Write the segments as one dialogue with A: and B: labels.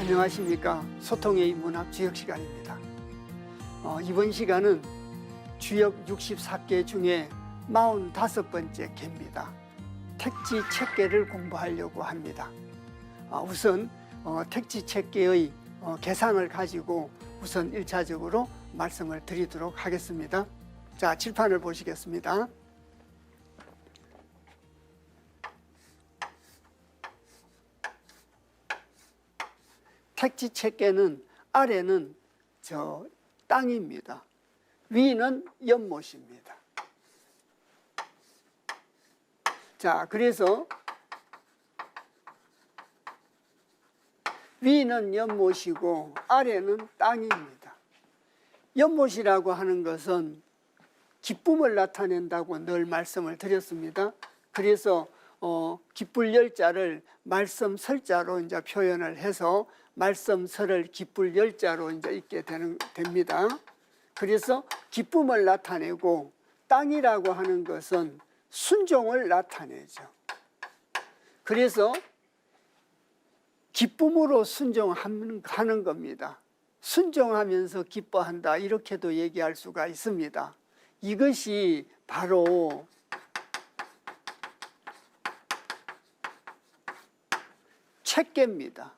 A: 안녕하십니까. 소통의 문학 주역 시간입니다. 이번 시간은 주역 64개 중에 45번째 개입니다. 택지 책계를 공부하려고 합니다. 우선 택지 책계의 계상을 가지고 우선 1차적으로 말씀을 드리도록 하겠습니다. 자, 칠판을 보시겠습니다. 택지 책계는 아래는 땅입니다. 위는 연못입니다. 자, 그래서 위는 연못이고 아래는 땅입니다. 연못이라고 하는 것은 기쁨을 나타낸다고 늘 말씀을 드렸습니다. 그래서 기쁠 열자를 말씀 설자로 이제 표현을 해서 말씀설을 기쁠 열자로 이제 읽게 됩니다. 그래서 기쁨을 나타내고 땅이라고 하는 것은 순종을 나타내죠. 그래서 기쁨으로 순종하는 겁니다. 순종하면서 기뻐한다, 이렇게도 얘기할 수가 있습니다. 이것이 바로 책계입니다.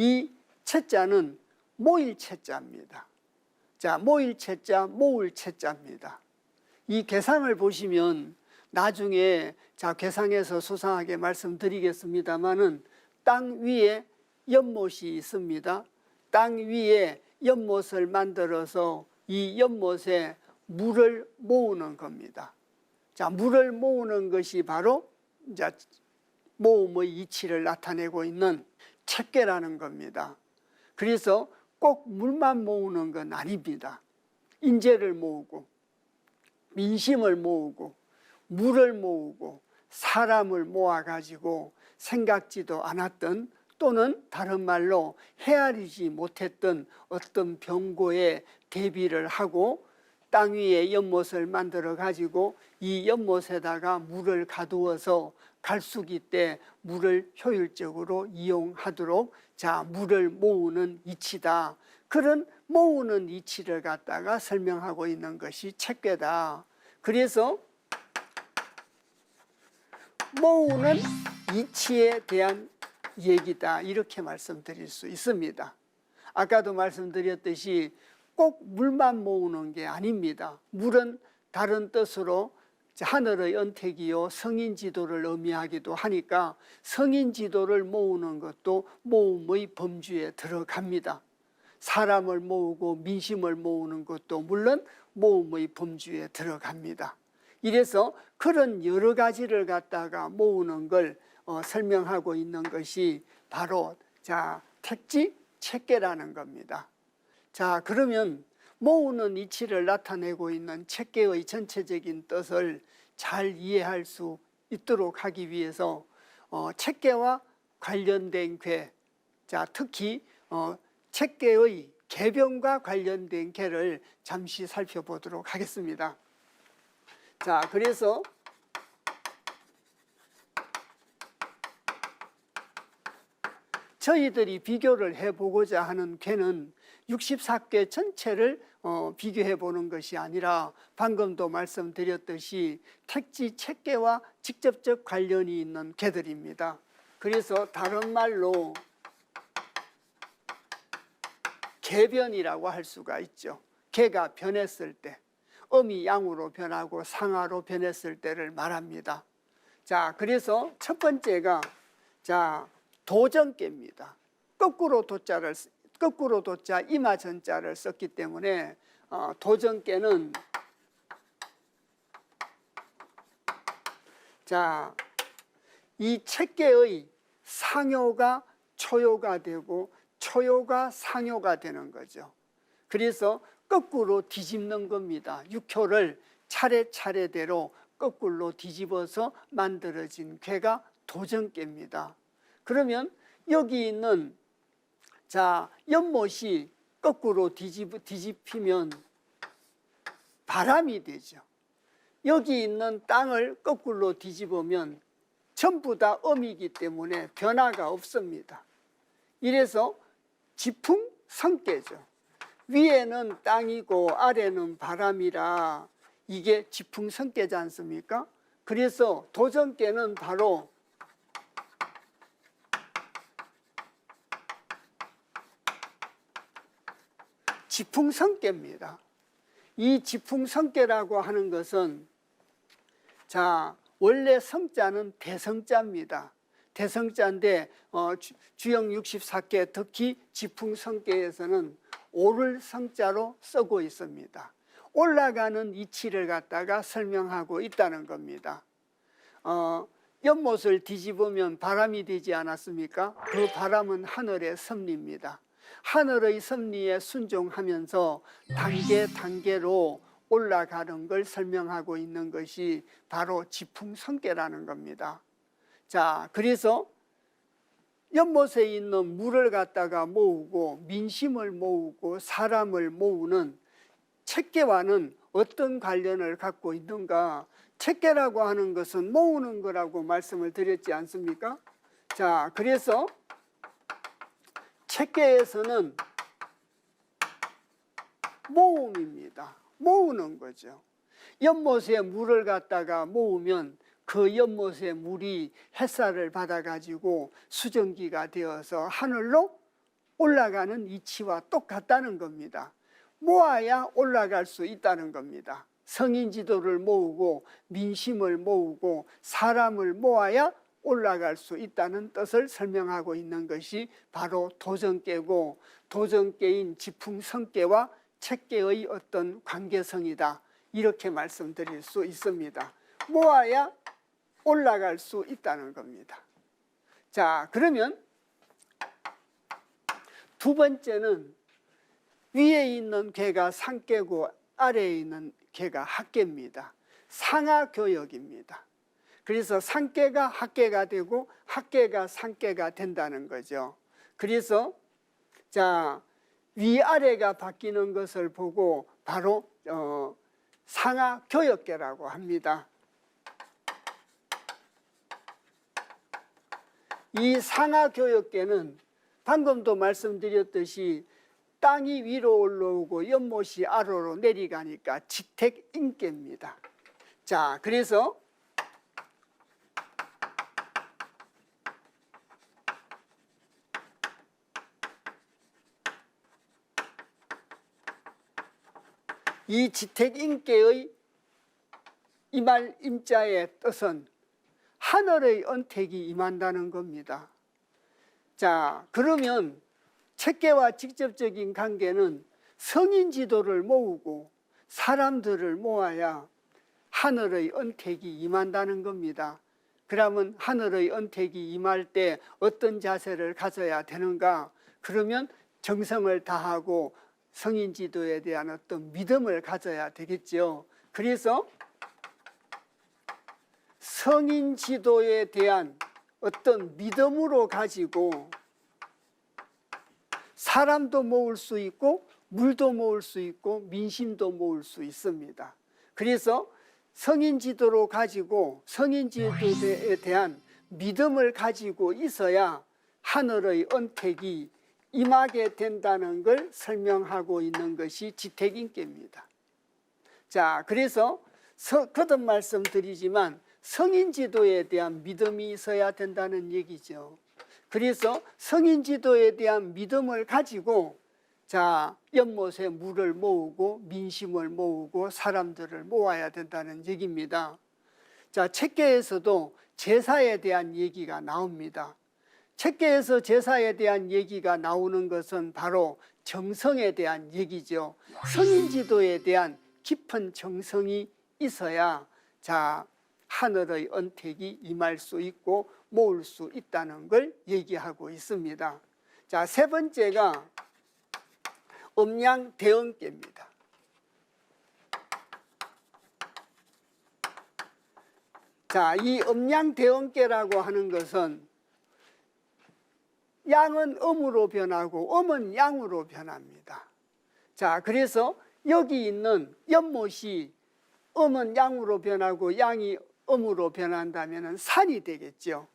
A: 이 채자는 모일 채자입니다. 자, 모일 채자, 모을 채자입니다. 이 계상을 보시면 나중에 계상에서 소상하게 말씀드리겠습니다만은 땅 위에 연못이 있습니다. 땅 위에 연못을 만들어서 이 연못에 물을 모으는 겁니다. 자, 물을 모으는 것이 바로 이제 모음의 이치를 나타내고 있는 책계라는 겁니다. 그래서 꼭 물만 모으는 건 아닙니다. 인재를 모으고 민심을 모으고 물을 모으고 사람을 모아가지고 생각지도 않았던, 또는 다른 말로 헤아리지 못했던 어떤 병고에 대비를 하고 땅 위에 연못을 만들어 가지고 이 연못에다가 물을 가두어서 갈수기 때 물을 효율적으로 이용하도록 물을 모으는 이치다. 그런 모으는 이치를 갖다가 설명하고 있는 것이 책계다. 그래서 모으는 이치에 대한 얘기다, 이렇게 말씀드릴 수 있습니다. 아까도 말씀드렸듯이 꼭 물만 모으는 게 아닙니다. 물은 다른 뜻으로 하늘의 언택이요 성인지도를 의미하기도 하니까 성인지도를 모으는 것도 모음의 범주에 들어갑니다. 사람을 모으고 민심을 모으는 것도 물론 모음의 범주에 들어갑니다. 이래서 그런 여러 가지를 갖다가 모으는 걸 설명하고 있는 것이 바로 택지 책계라는 겁니다. 자, 그러면 모으는 이치를 나타내고 있는 책계의 전체적인 뜻을 잘 이해할 수 있도록 하기 위해서 책계와 관련된 궤, 특히 책계의 계변과 관련된 궤를 잠시 살펴보도록 하겠습니다. 자, 그래서 저희들이 비교를 해보고자 하는 궤는 64개 전체를 비교해 보는 것이 아니라 방금도 말씀드렸듯이 택지 책계와 직접적 관련이 있는 궤들입니다. 그래서 다른 말로 계변이라고 할 수가 있죠. 계가 변했을 때, 음이 양으로 변하고 상하로 변했을 때를 말합니다. 자, 그래서 첫 번째가 도전계입니다. 거꾸로 도자 이마전자를 썼기 때문에 도전계는 이 책계의 상효가 초효가 되고 초효가 상효가 되는 거죠. 그래서 거꾸로 뒤집는 겁니다. 육효를 차례차례대로 거꾸로 뒤집어서 만들어진 궤가 도전계입니다. 그러면 여기 있는 연못이 거꾸로 뒤집히면 바람이 되죠. 여기 있는 땅을 거꾸로 뒤집으면 전부 다 음이기 때문에 변화가 없습니다. 이래서 지풍 성께죠. 위에는 땅이고 아래는 바람이라 이게 지풍 성께지 않습니까? 그래서 도전께는 바로 지풍성께입니다. 이 지풍성께라고 하는 것은 자 원래 성자는 대성자입니다. 대성자인데 주영 64개 특히 지풍성께에서는 오를 성자로 쓰고 있습니다. 올라가는 이치를 갖다가 설명하고 있다는 겁니다. 연못을 뒤집으면 바람이 되지 않았습니까? 그 바람은 하늘의 섭리입니다. 하늘의 섭리에 순종하면서 단계 단계로 올라가는 걸 설명하고 있는 것이 바로 지풍성께라는 겁니다. 자, 그래서 연못에 있는 물을 갖다가 모으고 민심을 모으고 사람을 모으는 책계와는 어떤 관련을 갖고 있는가? 책계라고 하는 것은 모으는 거라고 말씀을 드렸지 않습니까? 자, 그래서 책계에서는 모음입니다. 모으는 거죠. 연못에 물을 갖다가 모으면 그 연못의 물이 햇살을 받아가지고 수증기가 되어서 하늘로 올라가는 이치와 똑같다는 겁니다. 모아야 올라갈 수 있다는 겁니다. 성인지도를 모으고 민심을 모으고 사람을 모아야 올라갈 수 있다는 뜻을 설명하고 있는 것이 바로 도전계고 도전계인 지풍성계와 책계의 어떤 관계성이다. 이렇게 말씀드릴 수 있습니다. 모아야 올라갈 수 있다는 겁니다. 자, 그러면 두 번째는 위에 있는 계가 상계고 아래에 있는 계가 학계입니다. 상하교역입니다. 그래서 상계가 학계가 되고 학계가 상계가 된다는 거죠. 그래서 자, 위아래가 바뀌는 것을 보고 바로 상하교역계라고 합니다. 이 상하교역계는 방금도 말씀드렸듯이 땅이 위로 올라오고 연못이 아래로 내려가니까 지택인계입니다. 자, 그래서 이 지택인계의 이말 임자의 뜻은 하늘의 언택이 임한다는 겁니다. 자, 그러면 책계와 직접적인 관계는 성인 지도를 모으고 사람들을 모아야 하늘의 언택이 임한다는 겁니다. 그러면 하늘의 언택이 임할 때 어떤 자세를 가져야 되는가? 그러면 정성을 다하고 성인 지도에 대한 어떤 믿음을 가져야 되겠죠. 그래서 성인 지도에 대한 어떤 믿음으로 가지고 사람도 모을 수 있고 물도 모을 수 있고 민심도 모을 수 있습니다. 그래서 성인 지도로 가지고 성인 지도에 대한 믿음을 가지고 있어야 하늘의 언택이 임하게 된다는 걸 설명하고 있는 것이 지택인계입니다. 자, 그래서 거듭 말씀드리지만 성인 지도에 대한 믿음이 있어야 된다는 얘기죠. 그래서 성인 지도에 대한 믿음을 가지고 자, 연못에 물을 모으고 민심을 모으고 사람들을 모아야 된다는 얘기입니다. 자, 책계에서도 제사에 대한 얘기가 나옵니다. 책계에서 제사에 대한 얘기가 나오는 것은 바로 정성에 대한 얘기죠. 성인 지도에 대한 깊은 정성이 있어야 자, 하늘의 언택이 임할 수 있고 모을 수 있다는 걸 얘기하고 있습니다. 자, 세 번째가 음양대언계입니다. 자, 이 음양대언계라고 하는 것은 양은 음으로 변하고 음은 양으로 변합니다. 자, 그래서 여기 있는 연못이 음은 양으로 변하고 양이 음으로 변한다면 산이 되겠죠.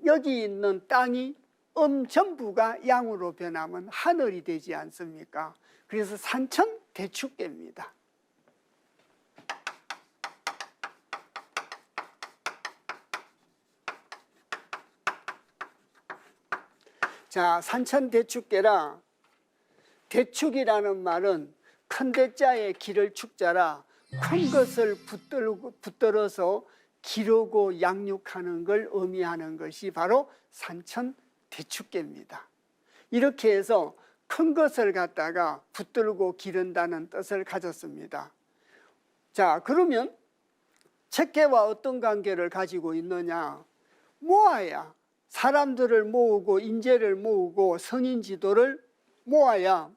A: 여기 있는 땅이 전부가 양으로 변하면 하늘이 되지 않습니까? 그래서 산천대축계입니다. 자, 산천대축계라, 대축이라는 말은 큰 대자에 기를 축자라 큰 것을 붙들어서 기르고 양육하는 걸 의미하는 것이 바로 산천대축계입니다. 이렇게 해서 큰 것을 갖다가 붙들고 기른다는 뜻을 가졌습니다. 자, 그러면 책계와 어떤 관계를 가지고 있느냐? 모아야, 사람들을 모으고 인재를 모으고 성인 지도를 모아야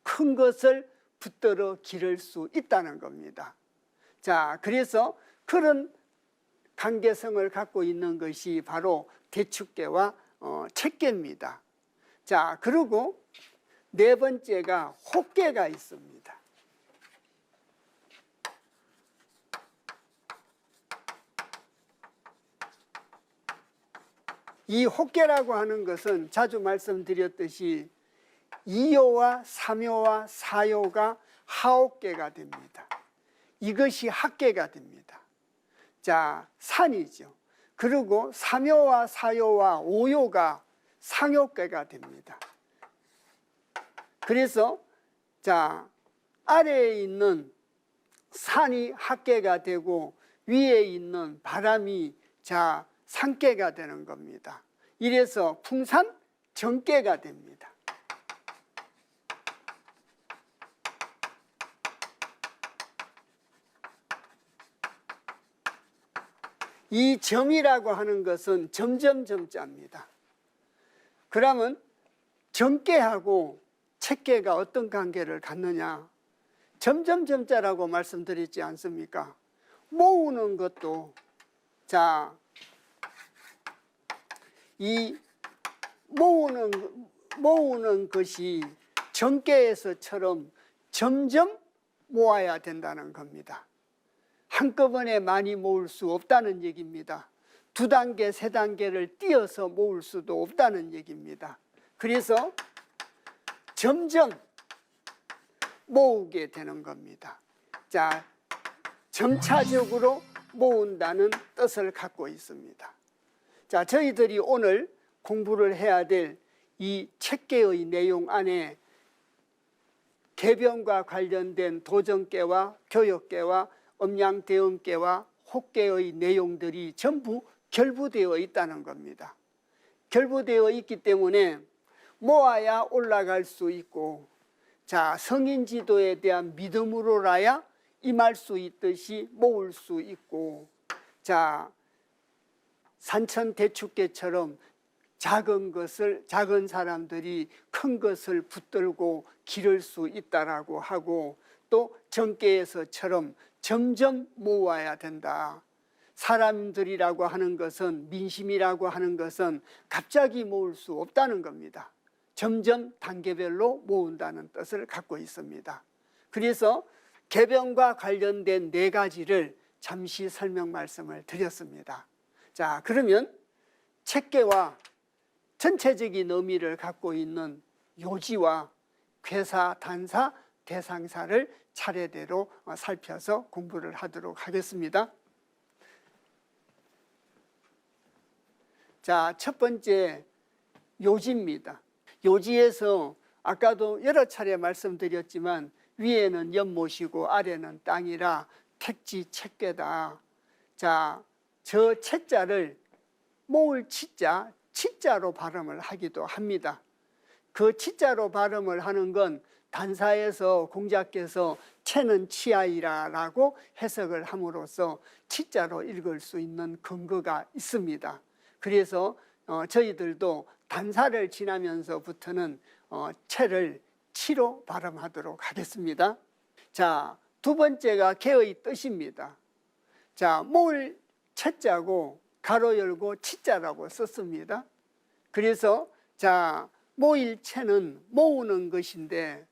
A: 큰 것을 붙들어 기를 수 있다는 겁니다. 자, 그래서 그런 관계성을 갖고 있는 것이 바로 대축계와 책계입니다. 자, 그리고 네 번째가 혹계가 있습니다. 이 혹계라고 하는 것은 자주 말씀드렸듯이 2요와 3요와 4요가 하옥계가 됩니다. 이것이 학계가 됩니다. 자, 산이죠. 그리고 3요와 4요와 5요가 상요계가 됩니다. 그래서 자, 아래에 있는 산이 학계가 되고 위에 있는 바람이 자, 상계가 되는 겁니다. 이래서 풍산 정계가 됩니다. 이 점이라고 하는 것은 점점점자입니다. 그러면 정계하고 책계가 어떤 관계를 갖느냐? 점점점자라고 말씀드렸지 않습니까? 모으는 것도 자, 이 모으는 것이 정계에서처럼 점점 모아야 된다는 겁니다. 한꺼번에 많이 모을 수 없다는 얘기입니다. 2단계, 3단계를 띄어서 모을 수도 없다는 얘기입니다. 그래서 점점 모으게 되는 겁니다. 자, 점차적으로 모은다는 뜻을 갖고 있습니다. 자, 저희들이 오늘 공부를 해야 될 이 책계의 내용 안에 계변과 관련된 도정계와 교역계와 음양대응계와 혹계의 내용들이 전부 결부되어 있다는 겁니다. 결부되어 있기 때문에 모아야 올라갈 수 있고, 자, 성인지도에 대한 믿음으로라야 임할 수 있듯이 모을 수 있고, 자, 산천대축계처럼 작은 사람들이 큰 것을 붙들고 기를 수 있다라고 하고, 또 정계에서처럼 점점 모아야 된다. 사람들이라고 하는 것은, 민심이라고 하는 것은 갑자기 모을 수 없다는 겁니다. 점점 단계별로 모은다는 뜻을 갖고 있습니다. 그래서 계변과 관련된 4가지를 잠시 설명 말씀을 드렸습니다. 자, 그러면 책계와 전체적인 의미를 갖고 있는 요지와 괴사, 단사, 대상사를 차례대로 살펴서 공부를 하도록 하겠습니다. 자, 첫 번째 요지입니다. 요지에서 아까도 여러 차례 말씀드렸지만 위에는 연못이고 아래는 땅이라 택지책계다. 자, 저 채자를 모을 치자, 치자로 발음을 하기도 합니다. 그 치자로 발음을 하는 건 단사에서 공자께서 채는 치아이라라고 해석을 함으로써 치자로 읽을 수 있는 근거가 있습니다. 그래서 저희들도 단사를 지나면서부터는 채를 치로 발음하도록 하겠습니다. 자, 두 번째가 개의 뜻입니다. 자, 모을 채자고 가로 열고 치자라고 썼습니다. 그래서 자, 모일 채는 모으는 것인데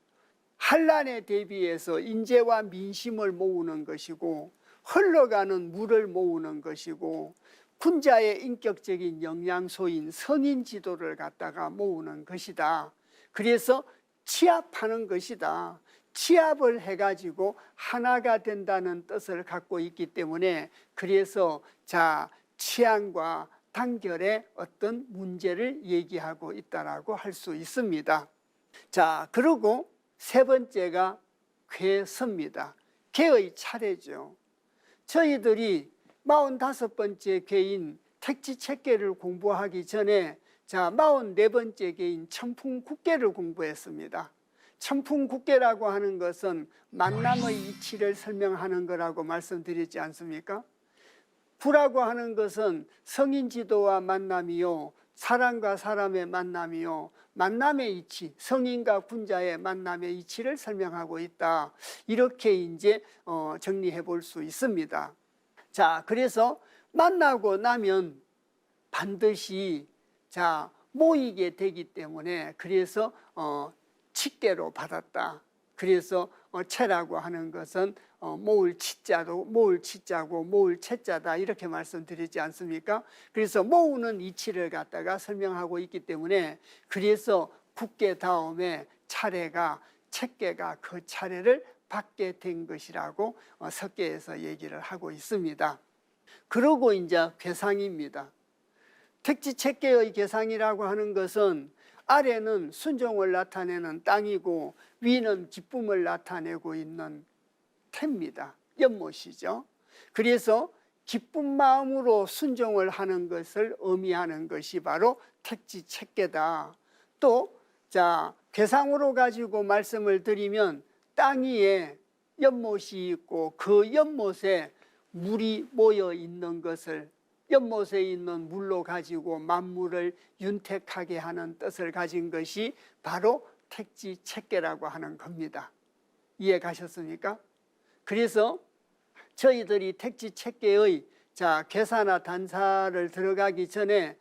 A: 한란에 대비해서 인재와 민심을 모으는 것이고 흘러가는 물을 모으는 것이고 군자의 인격적인 영양소인 성인 지도를 갖다가 모으는 것이다. 그래서 취합하는 것이다. 취합을 해가지고 하나가 된다는 뜻을 갖고 있기 때문에 그래서 자 취향과 단결의 어떤 문제를 얘기하고 있다라고 할 수 있습니다. 자 그리고 세 번째가 궤서입니다. 궤의 차례죠. 저희들이 45번째 궤인 택지책궤를 공부하기 전에 자 44번째 궤인 천풍국궤를 공부했습니다. 천풍국궤라고 하는 것은 만남의 이치를 설명하는 거라고 말씀드렸지 않습니까? 부라고 하는 것은 성인지도와 만남이요, 사람과 사람의 만남이요, 만남의 이치, 성인과 군자의 만남의 이치를 설명하고 있다. 이렇게 이제 정리해 볼 수 있습니다. 자, 그래서 만나고 나면 반드시 자 모이게 되기 때문에 그래서 칙계로 받았다. 그래서 채라고 하는 것은 모을 치자도 모을 치자고 모을 채자다 이렇게 말씀드리지 않습니까? 그래서 모으는 이치를 갖다가 설명하고 있기 때문에 그래서 국계 다음에 차례가 채계가 그 차례를 받게 된 것이라고 석계에서 얘기를 하고 있습니다. 그리고 이제 괴상입니다. 택지채계의 괴상이라고 하는 것은 아래는 순종을 나타내는 땅이고 위는 기쁨을 나타내고 있는 태입니다. 연못이죠. 그래서 기쁜 마음으로 순종을 하는 것을 의미하는 것이 바로 택지채계다. 또 자 괴상으로 가지고 말씀을 드리면 땅 위에 연못이 있고 그 연못에 물이 모여 있는 것을 연못에 있는 물로 가지고 만물을 윤택하게 하는 뜻을 가진 것이 바로 택지채계라고 하는 겁니다. 이해 가셨습니까? 그래서 저희들이 택지채계의 자 괴사나 단사를 들어가기 전에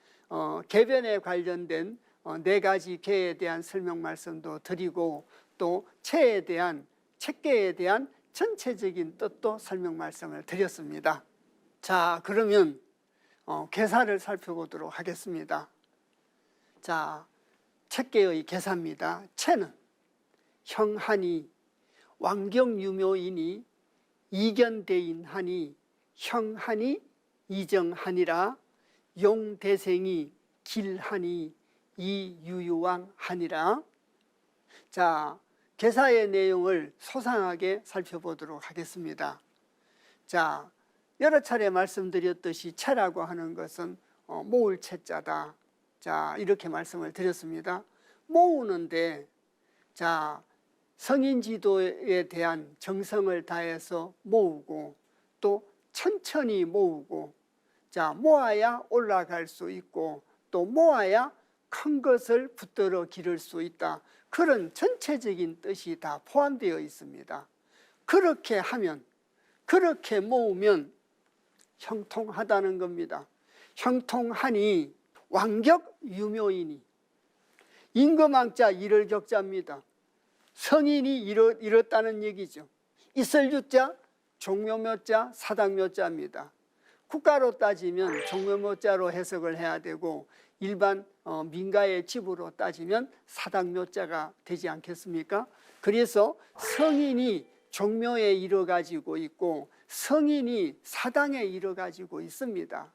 A: 계변에 관련된 4가지 계에 대한 설명 말씀도 드리고 또 채에 대한 채계에 대한 전체적인 뜻도 설명 말씀을 드렸습니다. 자 그러면 계사를 살펴보도록 하겠습니다. 자, 채계의 계사입니다. 채는 형하니 왕경유묘이니 이견대인하니 형하니 이정하니라 용대생이 길하니 이유유왕하니라. 자, 계사의 내용을 소상하게 살펴보도록 하겠습니다. 자, 여러 차례 말씀드렸듯이 채라고 하는 것은 모을 채자다. 자 이렇게 말씀을 드렸습니다. 모으는데 자 성인지도에 대한 정성을 다해서 모으고 또 천천히 모으고 자 모아야 올라갈 수 있고 또 모아야 큰 것을 붙들어 기를 수 있다. 그런 전체적인 뜻이 다 포함되어 있습니다. 그렇게 하면 그렇게 모으면 형통하다는 겁니다. 형통하니 왕격 유묘이니 임금왕자 이를격자입니다. 성인이 이뤘다는 얘기죠. 있을유자 종묘묘자 사당묘자입니다. 국가로 따지면 종묘묘자로 해석을 해야 되고 일반 민가의 집으로 따지면 사당묘자가 되지 않겠습니까? 그래서 성인이 종묘에 이뤄가지고 있고 성인이 사당에 이뤄가지고 있습니다.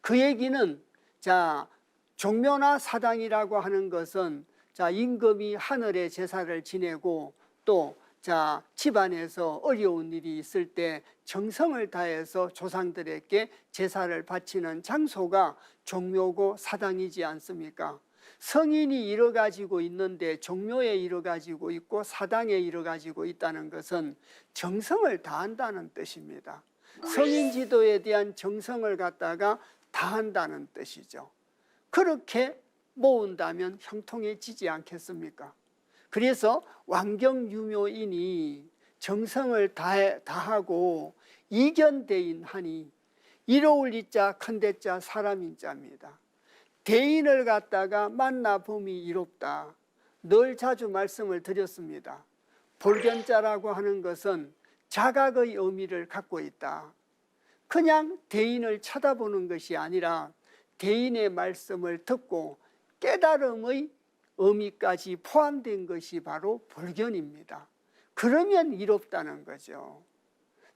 A: 그 얘기는 자 종묘나 사당이라고 하는 것은 자 임금이 하늘에 제사를 지내고 또 자 집안에서 어려운 일이 있을 때 정성을 다해서 조상들에게 제사를 바치는 장소가 종묘고 사당이지 않습니까? 성인이 이뤄가지고 있는데 종묘에 이뤄가지고 있고 사당에 이뤄가지고 있다는 것은 정성을 다한다는 뜻입니다. 성인 지도에 대한 정성을 갖다가 다한다는 뜻이죠. 그렇게 모은다면 형통해지지 않겠습니까? 그래서 왕경유묘인이 정성을 다하고 이견대인하니 이로울 이자 큰대자 사람인자입니다. 대인을 갖다가 만나봄이 이롭다. 늘 자주 말씀을 드렸습니다. 볼견자라고 하는 것은 자각의 의미를 갖고 있다. 그냥 대인을 쳐다보는 것이 아니라 대인의 말씀을 듣고 깨달음의 의미까지 포함된 것이 바로 불견입니다. 그러면 이롭다는 거죠.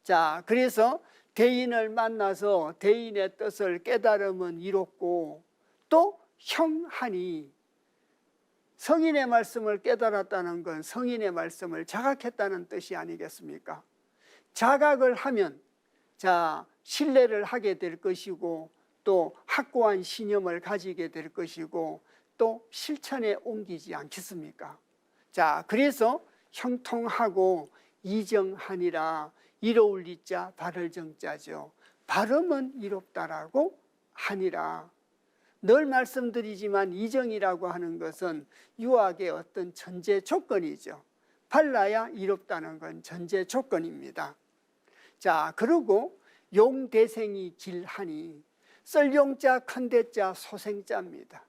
A: 자, 그래서 대인을 만나서 대인의 뜻을 깨달으면 이롭고, 또 형하니, 성인의 말씀을 깨달았다는 건 성인의 말씀을 자각했다는 뜻이 아니겠습니까? 자각을 하면 자, 신뢰를 하게 될 것이고, 또 확고한 신념을 가지게 될 것이고, 또 실천에 옮기지 않겠습니까? 자, 그래서 형통하고 이정하니라, 이로울 이자 바를 정자죠. 발음은 이롭다라고 하니라. 늘 말씀드리지만 이정이라고 하는 것은 유학의 어떤 전제 조건이죠. 발라야 이롭다는 건 전제 조건입니다. 자, 그리고 용대생이 길하니, 썰용자 큰대자 소생자입니다.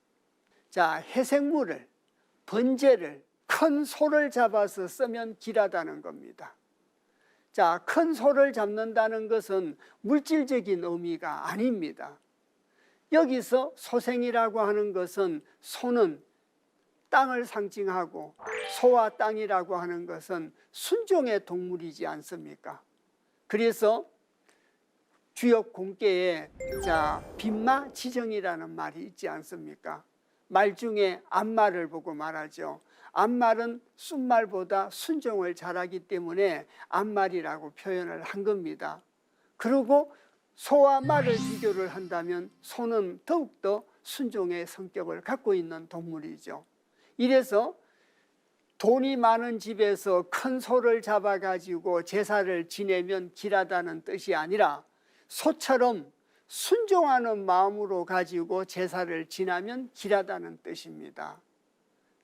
A: 자, 해생물을, 번제를, 큰 소를 잡아서 쓰면 길하다는 겁니다. 자, 큰 소를 잡는다는 것은 물질적인 의미가 아닙니다. 여기서 소생이라고 하는 것은, 소는 땅을 상징하고 소와 땅이라고 하는 것은 순종의 동물이지 않습니까? 그래서 주역 공계에 자, 빈마 지정이라는 말이 있지 않습니까? 말 중에 암말을 보고 말하죠. 암말은 순말보다 순종을 잘하기 때문에 암말이라고 표현을 한 겁니다. 그리고 소와 말을 비교를 한다면 소는 더욱더 순종의 성격을 갖고 있는 동물이죠. 이래서 돈이 많은 집에서 큰 소를 잡아가지고 제사를 지내면 길하다는 뜻이 아니라, 소처럼 순종하는 마음으로 가지고 제사를 지나면 길하다는 뜻입니다.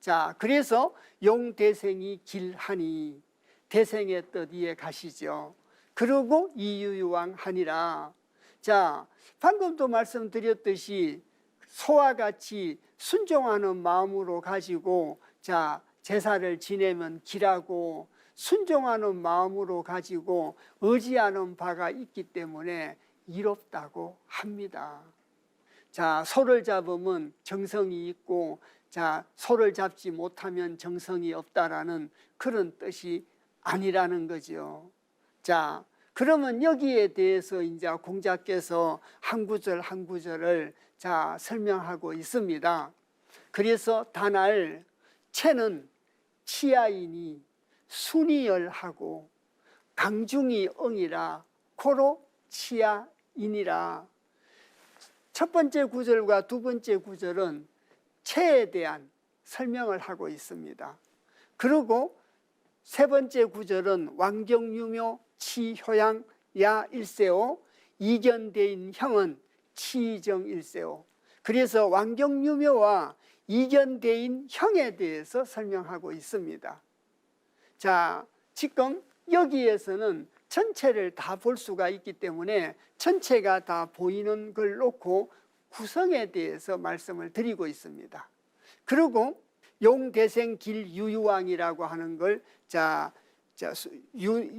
A: 자, 그래서 용대생이 길하니, 대생의 뜻 이해 가시죠? 그리고 이유유왕하니라. 자, 방금도 말씀드렸듯이 소와 같이 순종하는 마음으로 가지고 자, 제사를 지내면 길하고, 순종하는 마음으로 가지고 의지하는 바가 있기 때문에 이롭다고 합니다. 자, 소를 잡으면 정성이 있고, 자, 소를 잡지 못하면 정성이 없다라는 그런 뜻이 아니라는 거죠. 자, 그러면 여기에 대해서 이제 공자께서 한 구절 한 구절을 자, 설명하고 있습니다. 그래서 단할 채는 치아이니 순이열하고 강중이 응이라 고로 치아이니라. 첫 번째 구절과 두 번째 구절은 채에 대한 설명을 하고 있습니다. 그리고 세 번째 구절은 왕경유묘 치효양 야일세오, 이견대인 형은 치정일세오. 그래서 왕경유묘와 이견대인 형에 대해서 설명하고 있습니다. 자, 지금 여기에서는 전체를 다 볼 수가 있기 때문에 전체가 다 보이는 걸 놓고 구성에 대해서 말씀을 드리고 있습니다. 그리고 용대생 길유유왕이라고 하는 걸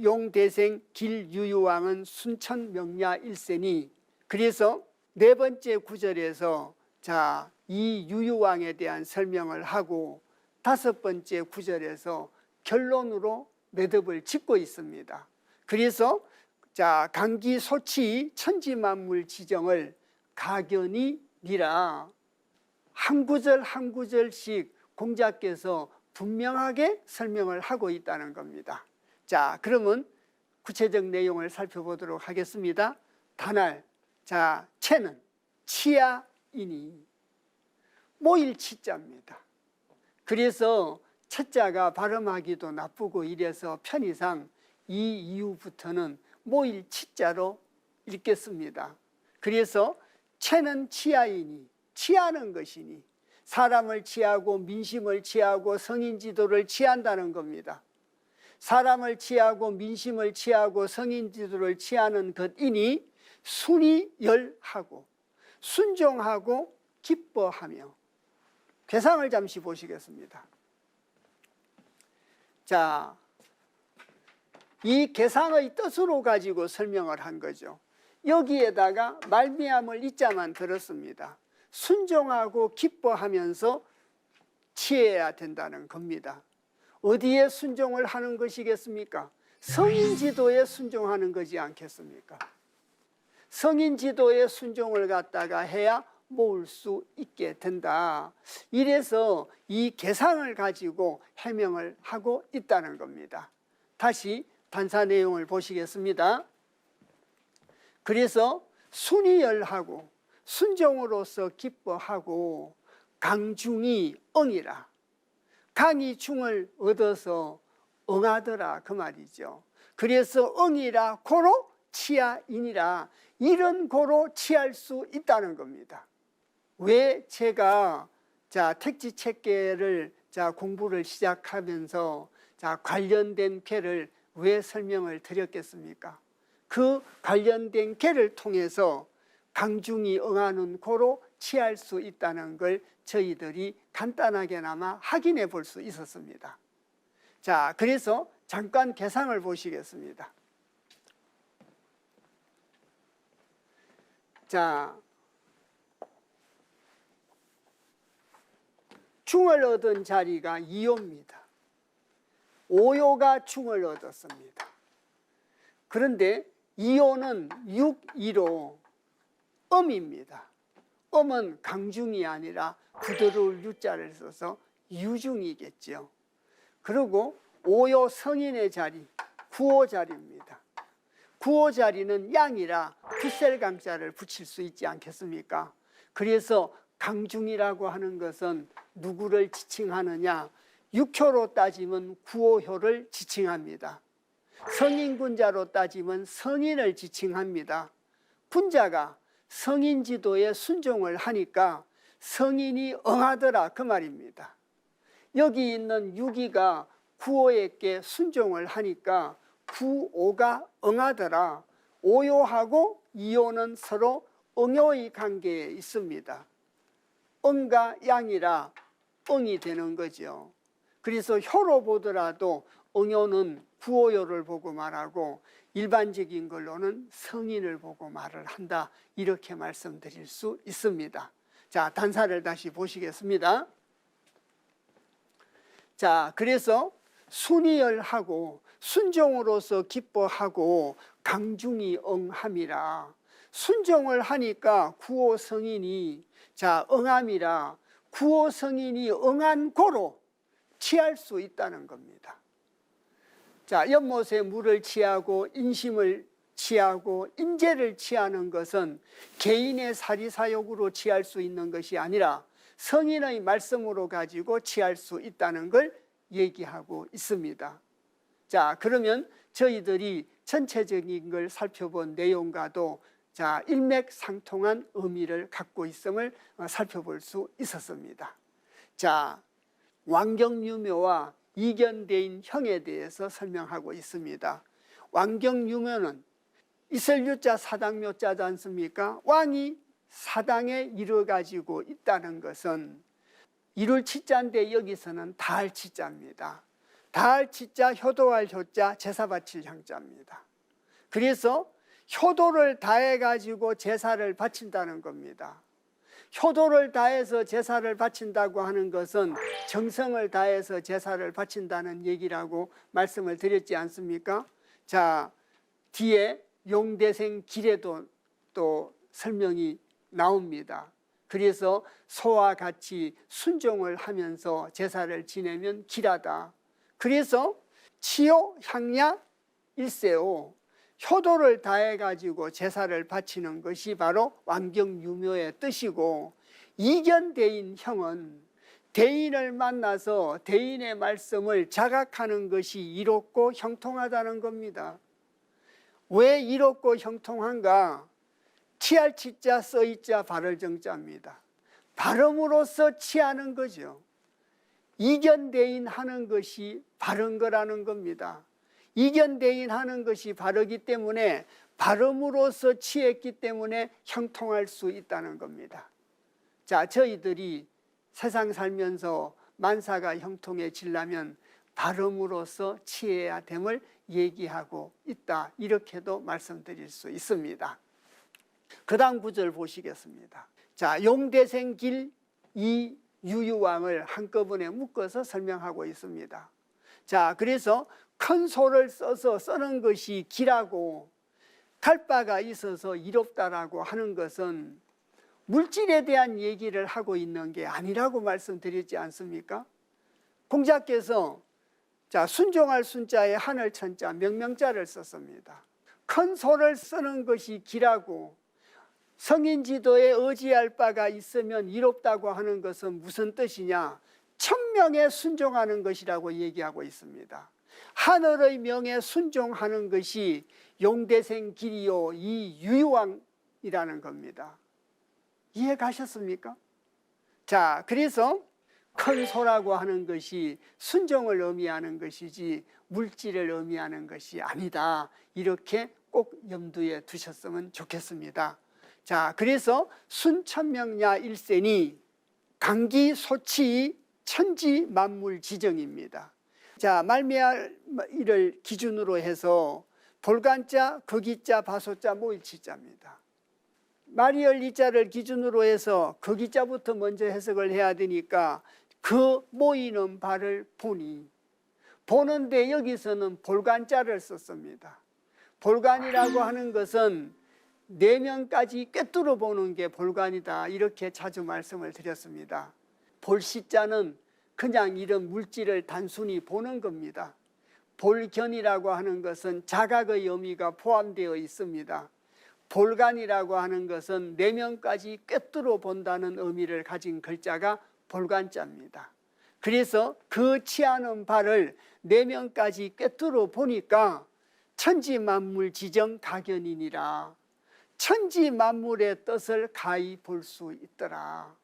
A: 용대생 길유유왕은 순천명야일세니, 그래서 네 번째 구절에서 자, 이 유유왕에 대한 설명을 하고 다섯 번째 구절에서 결론으로 매듭을 짓고 있습니다. 그래서 자, 강기소치 천지만물 지정을 가견이 니라, 한 구절 한 구절씩 공자께서 분명하게 설명을 하고 있다는 겁니다. 자, 그러면 구체적 내용을 살펴보도록 하겠습니다. 단할, 자, 채는 치아이니, 모일 치자입니다. 그래서 채자가 발음하기도 나쁘고 이래서 편의상 이 이후부터는 모일 치자로 읽겠습니다. 그래서 채는 치아이니, 치하는 것이니, 사람을 치하고 민심을 치하고 성인 지도를 치한다는 겁니다. 사람을 치하고 민심을 치하고 성인 지도를 치하는 것이니 순이 열하고 순종하고 기뻐하며. 괴상을 잠시 보시겠습니다. 자, 이 괴상의 뜻으로 가지고 설명을 한 거죠. 여기에다가 말미암을 이자만 들었습니다. 순종하고 기뻐하면서 취해야 된다는 겁니다. 어디에 순종을 하는 것이겠습니까? 성인 지도에 순종하는 거지 않겠습니까? 성인 지도에 순종을 갖다가 해야 모을 수 있게 된다. 이래서 이 계상을 가지고 해명을 하고 있다는 겁니다. 다시 단사 내용을 보시겠습니다. 그래서 순이열하고 순종으로서 기뻐하고 강중이 응이라. 강이 중을 얻어서 응하더라 그 말이죠. 그래서 응이라 고로 치하이니라. 이런 고로 취할 수 있다는 겁니다. 왜 제가 택지책계를 공부를 시작하면서 관련된 쾌를 왜 설명을 드렸겠습니까? 그 관련된 쾌를 통해서 강중이 응하는 고로 취할 수 있다는 걸 저희들이 간단하게나마 확인해 볼 수 있었습니다. 자, 그래서 잠깐 계상을 보시겠습니다. 자, 중을 얻은 자리가 2호입니다. 5호가 중을 얻었습니다. 그런데 2호는 6, 1호 음입니다. 음은 강중이 아니라 부드러울 유자를 써서 유중이겠죠. 그리고 5호 성인의 자리 9호 자리입니다. 9호 자리는 양이라 붓셀강자를 붙일 수 있지 않겠습니까? 그래서 강중이라고 하는 것은 누구를 지칭하느냐? 6효로 따지면 9호효를 지칭합니다. 성인군자로 따지면 성인을 지칭합니다. 군자가 성인 지도에 순종을 하니까 성인이 응하더라 그 말입니다. 여기 있는 6위가 9호에게 순종을 하니까 9호가 응하더라. 5호하고 2호는 서로 응효의 관계에 있습니다. 응과 양이라 응이 되는 거죠. 그래서 효로 보더라도 응효는 9호효를 보고 말하고 일반적인 걸로는 성인을 보고 말을 한다. 이렇게 말씀드릴 수 있습니다. 자, 단사를 다시 보시겠습니다. 자, 그래서 순이열하고 순종으로서 기뻐하고 강중이 응함이라. 순종을 하니까 9호 성인이 응함이라. 9호 성인이 응한 고로 취할 수 있다는 겁니다. 자, 연못에 물을 취하고 인심을 취하고 인재를 취하는 것은 개인의 사리사욕으로 취할 수 있는 것이 아니라 성인의 말씀으로 가지고 취할 수 있다는 걸 얘기하고 있습니다. 자, 그러면 저희들이 전체적인 걸 살펴본 내용과도 일맥상통한 의미를 갖고 있음을 살펴볼 수 있었습니다. 자, 왕경유묘와 이견대인 형에 대해서 설명하고 있습니다. 왕경유묘는 이슬유자 사당묘자지 않습니까? 왕이 사당에 이뤄가지고 있다는 것은 이룰 치자인데 여기서는 다할 치자입니다. 다할 치자, 효도할 효자, 제사 바칠 향자입니다. 그래서 효도를 다해가지고 제사를 바친다는 겁니다. 효도를 다해서 제사를 바친다고 하는 것은 정성을 다해서 제사를 바친다는 얘기라고 말씀을 드렸지 않습니까? 자, 뒤에 용대생 길에도 또 설명이 나옵니다. 그래서 소와 같이 순종을 하면서 제사를 지내면 길하다. 그래서 치요 향야 일세오, 효도를 다해가지고 제사를 바치는 것이 바로 왕경유묘의 뜻이고, 이견대인 형은 대인을 만나서 대인의 말씀을 자각하는 것이 이롭고 형통하다는 겁니다. 왜 이롭고 형통한가? 취할 치자 써이자 발을 정자입니다. 발음으로써 취하는 거죠. 이견대인 하는 것이 바른 거라는 겁니다. 이견대인 하는 것이 바르기 때문에 발음으로써 취했기 때문에 형통할 수 있다는 겁니다. 자, 저희들이 세상 살면서 만사가 형통해지려면 발음으로써 취해야 됨을 얘기하고 있다. 이렇게도 말씀드릴 수 있습니다. 그 다음 구절 보시겠습니다. 자, 용대생길 이 유유왕을 한꺼번에 묶어서 설명하고 있습니다. 자, 그래서 큰 소를 써서 쓰는 것이 기라고 갈 바가 있어서 이롭다라고 하는 것은 물질에 대한 얘기를 하고 있는 게 아니라고 말씀드렸지 않습니까? 공자께서 자, 순종할 순자에 하늘 천자 명명자를 썼습니다. 큰 소를 쓰는 것이 기라고 성인 지도에 의지할 바가 있으면 이롭다고 하는 것은 무슨 뜻이냐? 천명에 순종하는 것이라고 얘기하고 있습니다. 하늘의 명에 순종하는 것이 용대생 길이요 이 유유왕이라는 겁니다. 이해 가셨습니까? 자, 그래서 큰 소라고 하는 것이 순종을 의미하는 것이지 물질을 의미하는 것이 아니다. 이렇게 꼭 염두에 두셨으면 좋겠습니다. 자, 그래서 순천명야 일센이 강기소치 천지만물지정입니다. 자, 말미암이를 기준으로 해서 볼간자, 거기자, 바소자, 모일치자입니다. 말이열 이자를 기준으로 해서 거기자부터 먼저 해석을 해야 되니까 그 모이는 바를 보니, 보는데 여기서는 볼간자를 썼습니다. 볼간이라고 하는 것은 내면까지 꿰뚫어 보는 게 볼간이다, 이렇게 자주 말씀을 드렸습니다. 볼시자는 그냥 이런 물질을 단순히 보는 겁니다. 볼견이라고 하는 것은 자각의 의미가 포함되어 있습니다. 볼간이라고 하는 것은 내면까지 꿰뚫어 본다는 의미를 가진 글자가 볼간자입니다. 그래서 그 취하는 바를 내면까지 꿰뚫어 보니까 천지만물지정 가견이니라. 천지만물의 뜻을 가히 볼 수 있더라.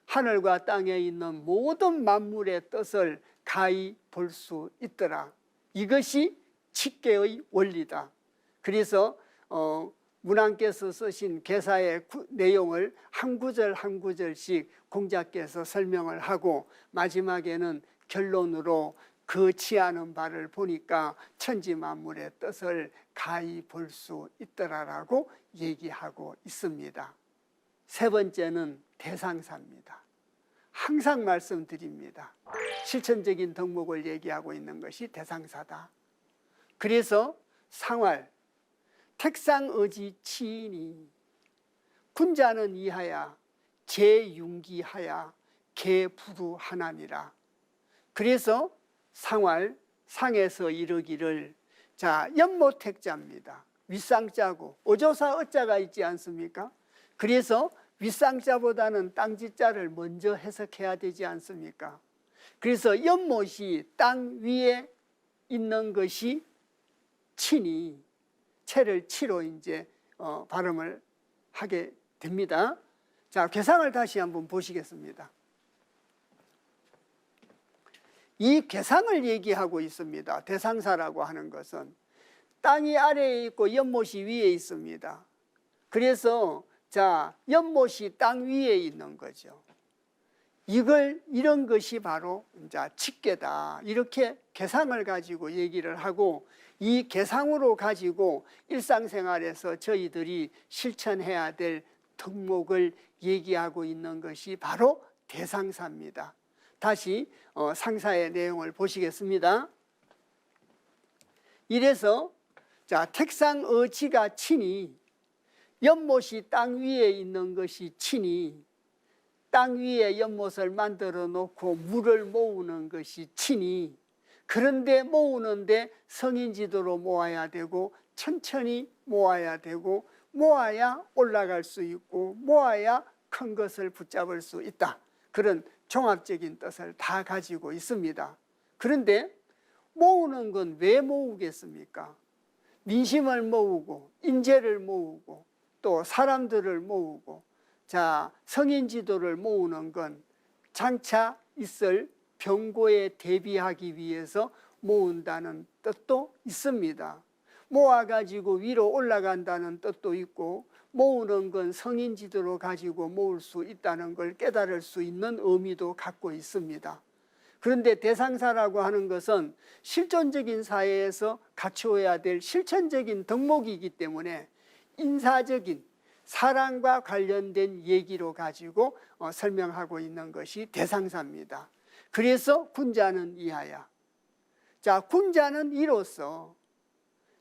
A: 하늘과 땅에 있는 모든 만물의 뜻을 가히 볼 수 있더라. 이것이 칙계의 원리다. 그래서 문안께서 쓰신 개사의 내용을 한 구절 한 구절씩 공자께서 설명을 하고 마지막에는 결론으로 그 취하는 바를 보니까 천지만물의 뜻을 가히 볼 수 있더라라고 얘기하고 있습니다. 세 번째는 대상사입니다. 항상 말씀드립니다. 실천적인 덕목을 얘기하고 있는 것이 대상사다. 그래서 상활, 택상의지 치이니 군자는 이하야 제융기하야 개부루하나니라. 그래서 상활, 상에서 이르기를, 자, 연모택자입니다. 윗상자고 어조사 어자가 있지 않습니까? 그래서 윗상자보다는 땅지자를 먼저 해석해야 되지 않습니까? 그래서 연못이 땅 위에 있는 것이 치니, 채를 치로 이제 발음을 하게 됩니다. 자, 괴상을 다시 한번 보시겠습니다. 이 괴상을 얘기하고 있습니다. 대상사라고 하는 것은 땅이 아래에 있고 연못이 위에 있습니다. 그래서 자, 연못이 땅 위에 있는 거죠. 이런 것이 바로 이제 칙계다. 이렇게 괴상을 가지고 얘기를 하고, 이 괴상으로 가지고 일상생활에서 저희들이 실천해야 될 덕목을 얘기하고 있는 것이 바로 대상사입니다. 다시 상사의 내용을 보시겠습니다. 이래서 자, 택상의지가 치니, 연못이 땅 위에 있는 것이 치니, 땅 위에 연못을 만들어 놓고 물을 모으는 것이 치니, 그런데 모으는데 성인지도로 모아야 되고 천천히 모아야 되고 모아야 올라갈 수 있고 모아야 큰 것을 붙잡을 수 있다. 그런 종합적인 뜻을 다 가지고 있습니다. 그런데 모으는 건 왜 모으겠습니까? 민심을 모으고 인재를 모으고 또 사람들을 모으고, 자, 성인지도를 모으는 건 장차 있을 병고에 대비하기 위해서 모은다는 뜻도 있습니다. 모아가지고 위로 올라간다는 뜻도 있고, 모으는 건 성인지도로 가지고 모을 수 있다는 걸 깨달을 수 있는 의미도 갖고 있습니다. 그런데 대상사라고 하는 것은 실존적인 사회에서 갖추어야 될 실천적인 덕목이기 때문에 인사적인 사랑과 관련된 얘기로 가지고 설명하고 있는 것이 대상사입니다. 그래서 군자는 이하야. 자, 군자는 이로써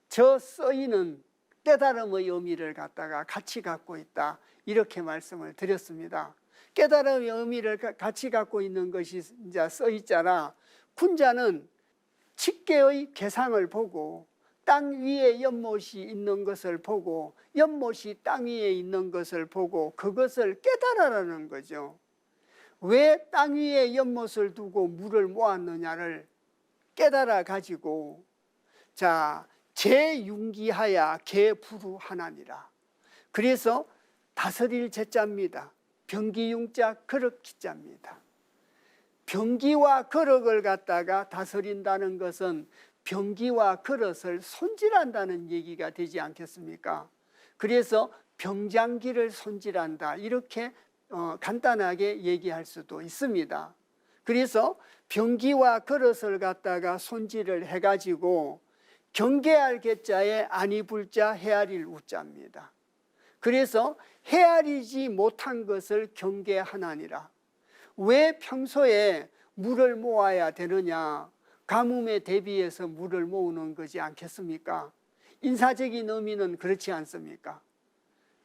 A: 저 쓰이는 깨달음의 의미를 갖다가 같이 갖고 있다, 이렇게 말씀을 드렸습니다. 깨달음의 의미를 같이 갖고 있는 것이 이제 써 있잖아. 군자는 직계의 계상을 보고 땅 위에 연못이 있는 것을 보고 연못이 땅 위에 있는 것을 보고 그것을 깨달아라는 거죠. 왜 땅 위에 연못을 두고 물을 모았느냐를 깨달아 가지고, 자, 제융기하야 개부루하나니라. 그래서 다스릴 제자입니다. 병기융자 거럭기자입니다. 병기와 거럭을 갖다가 다스린다는 것은 병기와 거럭을 손질한다는 얘기가 되지 않겠습니까? 그래서 병장기를 손질한다, 이렇게 간단하게 얘기할 수도 있습니다. 그래서 병기와 거럭을 갖다가 손질을 해가지고 경계할 개자에 아니불자 헤아릴 우자입니다. 그래서 헤아리지 못한 것을 경계하나니라. 왜 평소에 물을 모아야 되느냐? 가뭄에 대비해서 물을 모으는 거지 않겠습니까? 인사적인 의미는 그렇지 않습니까?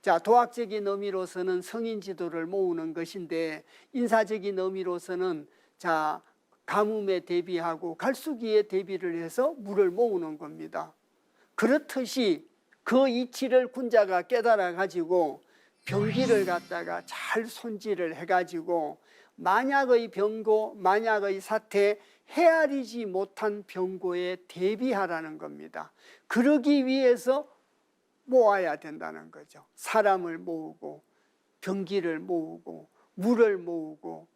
A: 자, 도학적인 의미로서는 성인 지도를 모으는 것인데, 인사적인 의미로서는 자, 가뭄에 대비하고 갈수기에 대비를 해서 물을 모으는 겁니다. 그렇듯이 그 이치를 군자가 깨달아 가지고 병기를 갖다가 잘 손질을 해 가지고 만약의 병고, 만약의 사태, 헤아리지 못한 병고에 대비하라는 겁니다. 그러기 위해서 모아야 된다는 거죠. 사람을 모으고 병기를 모으고 물을 모으고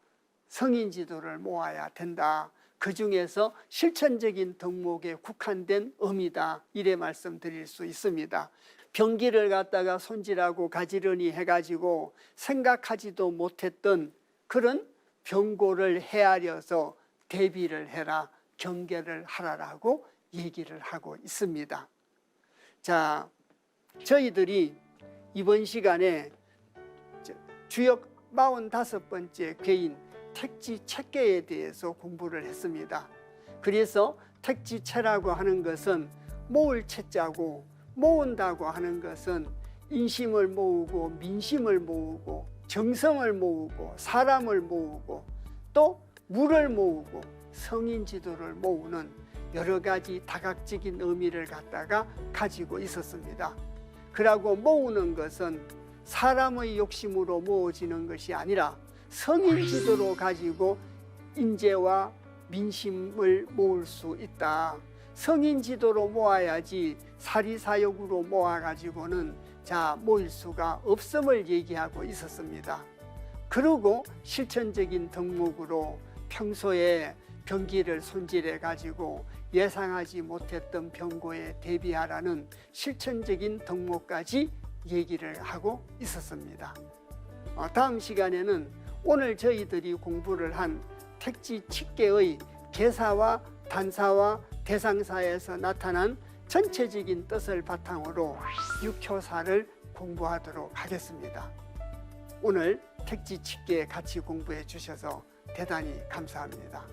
A: 성인 지도를 모아야 된다. 그 중에서 실천적인 덕목에 국한된 의미다, 이래 말씀드릴 수 있습니다. 병기를 갖다가 손질하고 가지런히 해가지고 생각하지도 못했던 그런 병고를 헤아려서 대비를 해라, 경계를 하라라고 얘기를 하고 있습니다. 자, 저희들이 이번 시간에 주역 45번째 괴인 택지채계에 대해서 공부를 했습니다. 그래서 택지채라고 하는 것은 모을 채자고, 모은다고 하는 것은 인심을 모으고 민심을 모으고 정성을 모으고 사람을 모으고 또 물을 모으고 성인 지도를 모으는 여러 가지 다각적인 의미를 갖다가 가지고 있었습니다. 그러고 모으는 것은 사람의 욕심으로 모어지는 것이 아니라 성인 지도로 가지고 인재와 민심을 모을 수 있다. 성인 지도로 모아야지 사리사욕으로 모아가지고는 자, 모일 수가 없음을 얘기하고 있었습니다. 그리고 실천적인 덕목으로 평소에 병기를 손질해 가지고 예상하지 못했던 병고에 대비하라는 실천적인 덕목까지 얘기를 하고 있었습니다. 다음 시간에는 오늘 저희들이 공부를 한 택지칙계의 개사와 단사와 대상사에서 나타난 전체적인 뜻을 바탕으로 육효사를 공부하도록 하겠습니다. 오늘 택지칙계 같이 공부해 주셔서 대단히 감사합니다.